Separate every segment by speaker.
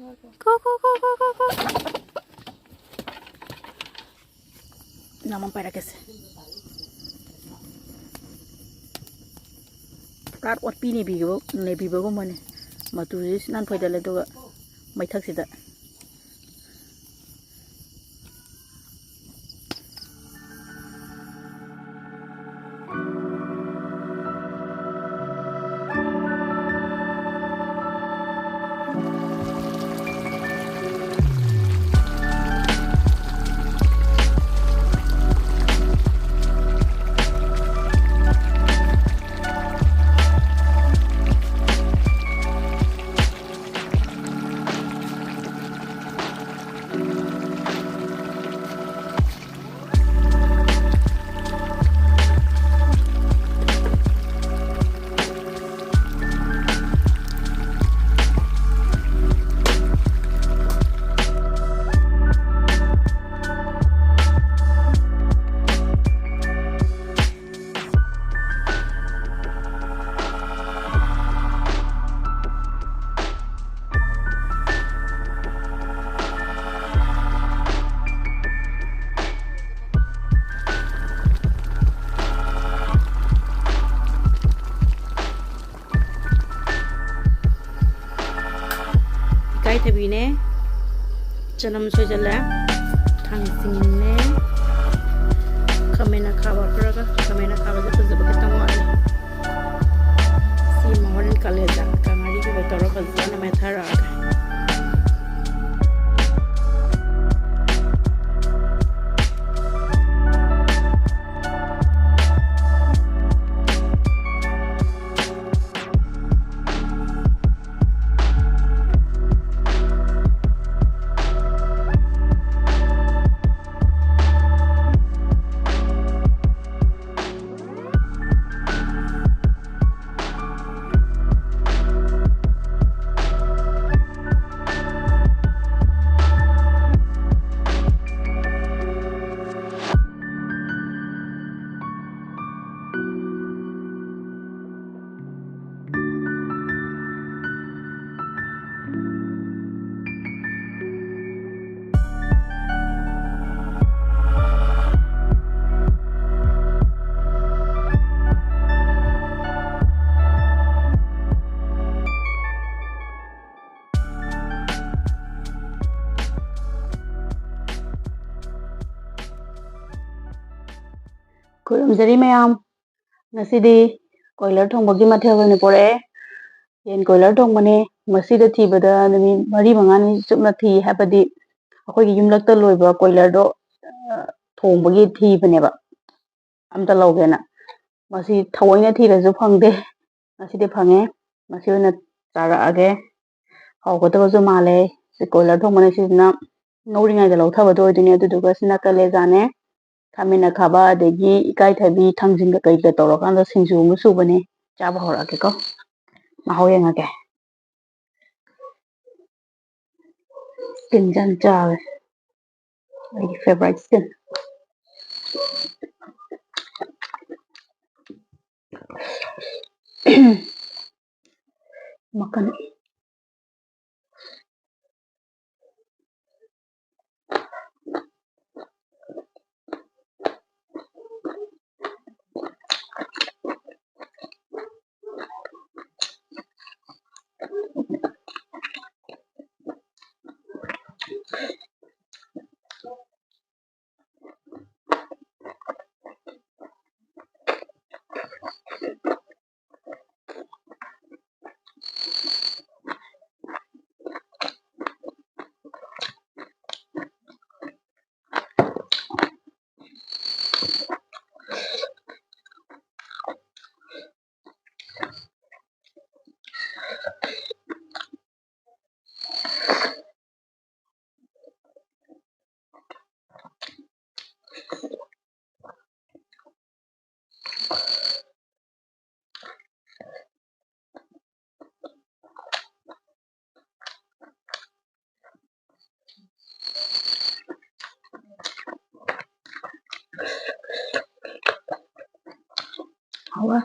Speaker 1: Go, go, go, go, go, go. Naman para kasi. Rat what pini bigo, ne bigo mo ne. Matulis nan pwede lang to may taksida. Cái thay vì nè cho năm chơi chân lá thằng xin nè kamera khaba peraga kamera khaba jatuh sebagai tanggal si mohonin kaleja kamari ke betoro kerja nama thara Kuramjari mayam ngasidi koilar thongbogi mathel hoine pore yen koilar thongmane masida thibada nami mari mangani chupna thi habadi akhoi yumlakta loiba koilar do thongbogi thibane ba amta lawgena masi thawoina thirasu phangde ngasidi phange masi oina chara age hawgadabasu male si koilar thongmane sina ngauringai da lawthabado oidine aduduga sina kalejane kamena khaba adegi ikai thabi thangjinga kaiga tawrakanda singju mu subane chaba horake ko mahau yengake skin jan chawe my favorite skin makan hawa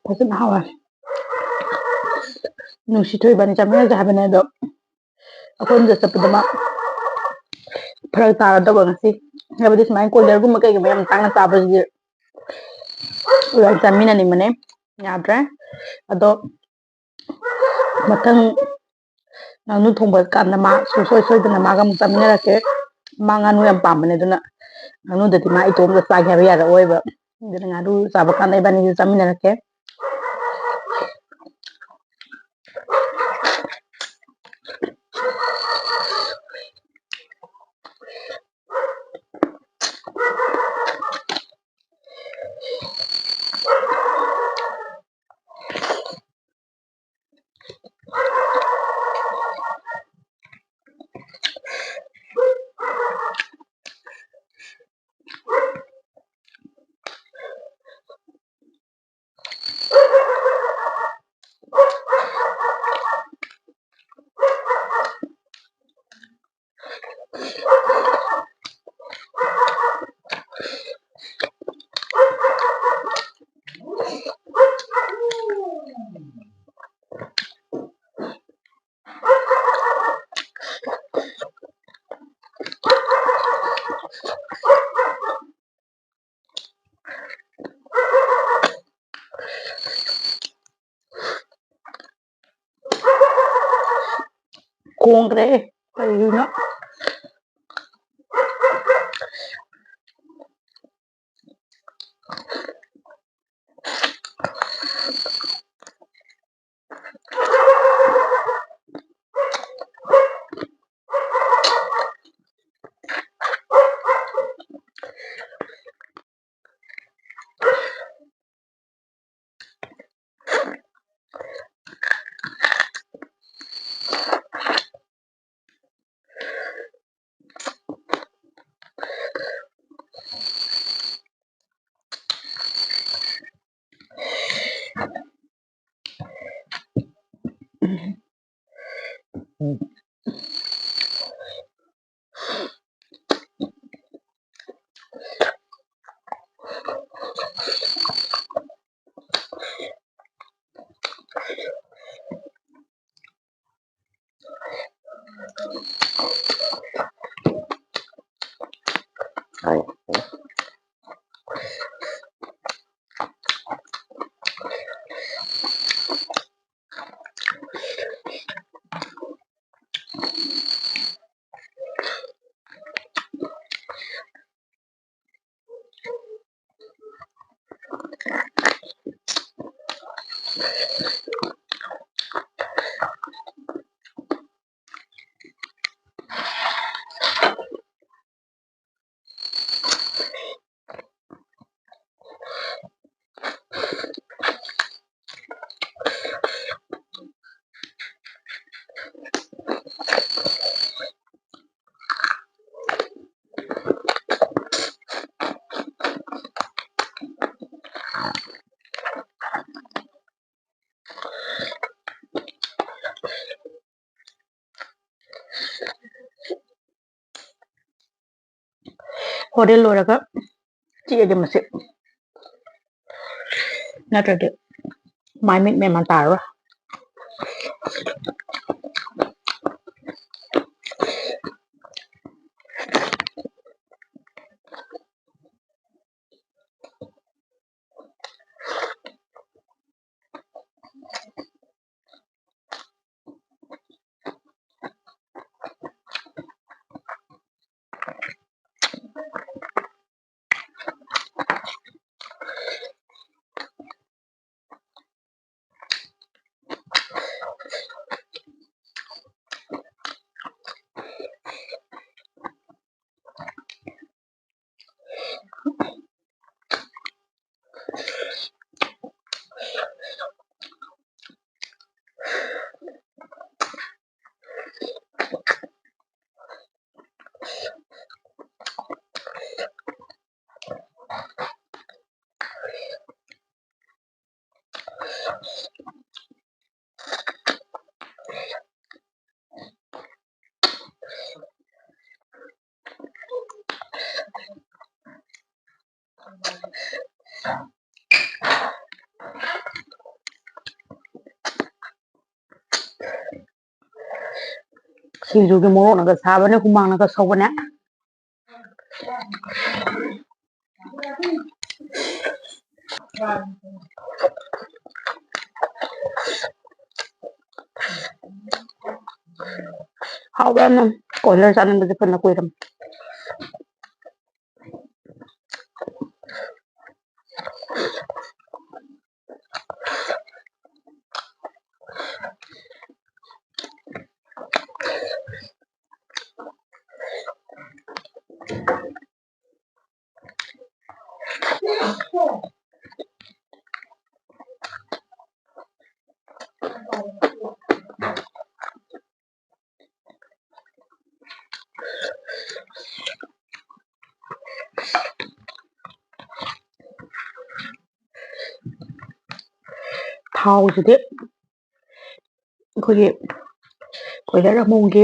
Speaker 1: ꯐꯖꯅ ꯍꯥꯎꯋꯦ ꯅꯨꯡꯁꯤꯊꯣꯏ ꯏꯕꯥꯅꯤ ꯆꯥꯃꯤꯟꯅꯁꯦ ꯍꯥꯏꯕꯅꯦ ꯑꯗꯣ ꯑꯩꯈꯣꯏꯅ ꯆꯠꯄꯗ ꯃꯥ ꯐꯔꯛ ꯇꯥꯔꯗꯕ ꯉꯁꯤ ꯍꯥꯏꯕꯗꯤ ꯁꯨꯃꯥꯏꯅ ꯀꯣꯏꯂꯔꯒꯨꯝꯕ ꯀꯩꯒꯨꯝꯕ ꯌꯥꯝ ꯇꯥꯡꯅ ꯆꯥꯕꯁꯤꯗꯤ ꯆꯥꯃꯤꯟꯅꯅꯤꯡꯕꯅꯦ ꯌꯥꯗ꯭ꯔꯦ ꯑꯗꯣ ꯃꯊꯪ ꯉꯥꯅꯨ ꯊꯣꯡꯕ ꯀꯥꯟꯗ ꯃꯥ ꯁꯨꯡꯁꯣꯏ ꯁꯣꯏꯗꯅ ꯃꯥꯒ ꯑꯃꯨꯛ ꯆꯥꯃꯤꯟꯅꯔꯛꯀꯦ ꯃꯥ ꯉꯥꯅꯨ ꯌꯥꯝ ꯄꯥꯝꯕꯅꯦ ꯑꯗꯨꯅ ꯉꯥꯅꯨꯗꯗꯤ ꯃꯥ ꯏꯇꯣꯝꯇ ꯆꯥꯒꯦ ꯍꯥꯏꯕ ꯌꯥꯔꯛꯑꯣꯏꯕ ꯑꯗꯨꯅ ꯉꯥꯅꯨ ꯆꯥꯕ ꯀꯥꯟꯗ ꯏꯕꯥꯅꯤꯁꯨ ꯆꯥꯃꯤꯟꯅꯔꯛꯀꯦ ꯈꯣꯡꯈ꯭ꯔꯦ ꯀꯔꯤꯅꯣ ꯍꯣꯔꯦꯟ ꯂꯣꯏꯔꯒ ꯆꯤꯛꯑꯒꯦ ꯃꯁꯤ ꯅꯠꯇ꯭ꯔꯗꯤ ꯃꯥꯏ ꯃꯤꯠ ꯃꯦꯟ ꯇꯥꯔꯔꯣꯏ ꯁꯤꯡꯖꯨꯒꯤ ꯃꯣꯔꯣꯛꯅꯒ ꯁꯥꯕꯅꯦ ꯍꯨꯃꯥꯡꯅꯒ ꯁꯧꯕꯅꯦ ꯍꯥꯎꯕ ꯌꯥꯝꯅ ꯀꯣꯏꯂꯔ ꯆꯥꯅꯤꯡꯕꯁꯦ ꯐꯅ ꯀꯨꯏꯔꯝ ꯊꯥꯎꯁꯤꯗꯤ ꯑꯩꯈꯣꯏꯒꯤ ꯀꯣꯏꯂꯔ ꯑꯃꯣꯝꯒꯤ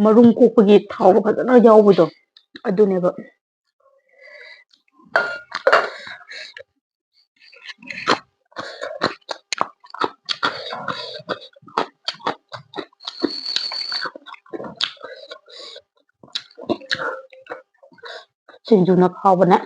Speaker 1: ꯃꯔꯨꯝ ꯀꯣꯛꯄꯒꯤ ꯊꯥꯎ ꯐꯖꯅ ꯌꯥꯎꯕꯗꯣ ꯑꯗꯨꯅꯦꯕ ꯁꯤꯡꯖꯨꯅ ꯍꯥꯎꯕꯅꯦ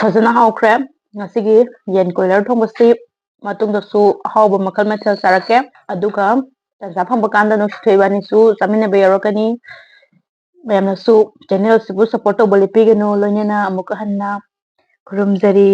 Speaker 1: ꯐꯖꯅ ꯍꯥꯎꯈ꯭ꯔꯦ ꯉꯁꯤꯒꯤ ꯌꯦꯟ ꯀꯣꯏꯂꯔ ꯊꯣꯡꯕꯁꯤ ꯃꯇꯨꯡꯗꯁꯨ ꯑꯍꯥꯎꯕ ꯃꯈꯜ ꯃꯊꯦꯜ ꯆꯥꯔꯛꯀꯦ ꯑꯗꯨꯒ ꯇꯟꯖꯥ ꯐꯪꯕ ꯀꯥꯟꯗ ꯅꯨꯡꯁꯤꯊꯣꯏ ꯏꯕꯥꯅꯤꯁꯨ ꯆꯥꯃꯤꯟꯅꯕ ꯌꯥꯎꯔꯛꯀꯅꯤ ꯃꯌꯥꯝꯅꯁꯨ ꯆꯦꯅꯦꯜ ꯑꯁꯤꯕꯨ ꯁꯞꯄꯣꯔꯠ ꯇꯧꯕ ꯂꯦꯞꯄꯤꯒꯅꯨ ꯂꯣꯏꯅꯅ ꯑꯃꯨꯛꯀ ꯍꯟꯅ ꯈꯨꯔꯨꯝꯖꯔꯤ